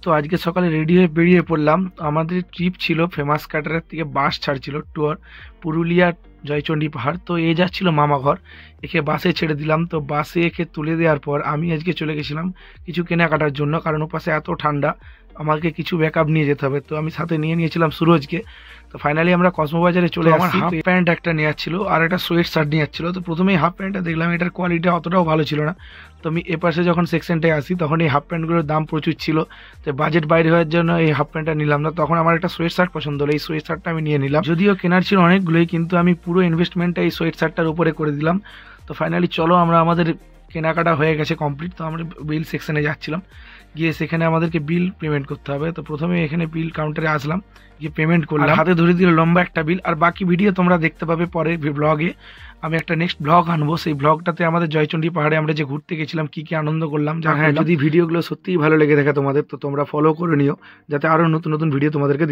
তো আজকে সকালে রেডি হয়ে বেরিয়ে পড়লাম। আমাদের ট্রিপ ছিল ফেমাস ক্যাটারের থেকে বাস ছাড়ছিল ট্যুর পুরুলিয়া জয়চণ্ডী পাহাড়। তো এ যাচ্ছিল মামা ঘর, একে বাসে ছেড়ে দিলাম। তো বাসে একে তুলে দেওয়ার পর আমি আজকে চলে গেছিলাম কিছু কেনাকাটার জন্য, কারণ ওপাশে এত ঠান্ডা আমাকে কিছু ব্যাকআপ নিয়ে যেতে হবে। তো আমি সাথে নিয়ে নিয়েছিলাম সুরজকে। তো ফাইনালি আমরা কসমো বাজারে চলে আসি। আমার হাফ প্যান্ট একটা নেওয়ার ছিল আর একটা সোয়েট শার্ট নেওয়ার ছিল। তো প্রথমেই হাফ প্যান্টটা দেখলাম, এটার কোয়ালিটি অতটাও ভালো ছিল না। তো আমি এপাশে যখন সেকশনটায় আসি তখন এই হাফ প্যান্টগুলোর দাম প্রচুর ছিল। তো বাজেট বাইরে হওয়ার জন্য এই হাফ প্যান্টটা নিলাম না। তখন আমার একটা সোয়েট শার্ট পছন্দ হলো, এই সোয়েট শার্টটা আমি নিয়ে নিলাম। যদিও কেনার ছিল অনেকগুলোই, কিন্তু আমি পুরো ইনভেস্টমেন্টটা এই সোয়েট শার্টটার উপরে করে দিলাম। তো ফাইনালি চলো, আমরা আমাদের কেনাকাটা হয়ে গেছে কমপ্লিট। তো আমরা বিল সেকশনে যাচ্ছিলাম, গিয়ে সেখানে আমাদেরকে বিল পেমেন্ট করতে হবে। তো প্রথমে এখানে বিল কাউন্টারে আসলাম, গিয়ে পেমেন্ট করলাম। হাতে ধরে দিল লম্বা একটা বিল। আর বাকি ভিডিও তোমরা দেখতে পাবে পরের ব্লগে। আমি একটা নেক্সট ব্লগ আনবো, সেই ব্লগটাতে আমাদের জয়চণ্ডী পাহাড়ে আমরা যে ঘুরতে গেছিলাম, কি কি আনন্দ করলাম। হ্যাঁ, যদি ভিডিওগুলো সত্যিই ভালো লেগে থাকে তোমাদের, তো তোমরা ফলো করে নিও, যাতে আরো নতুন নতুন ভিডিও তোমাদেরকে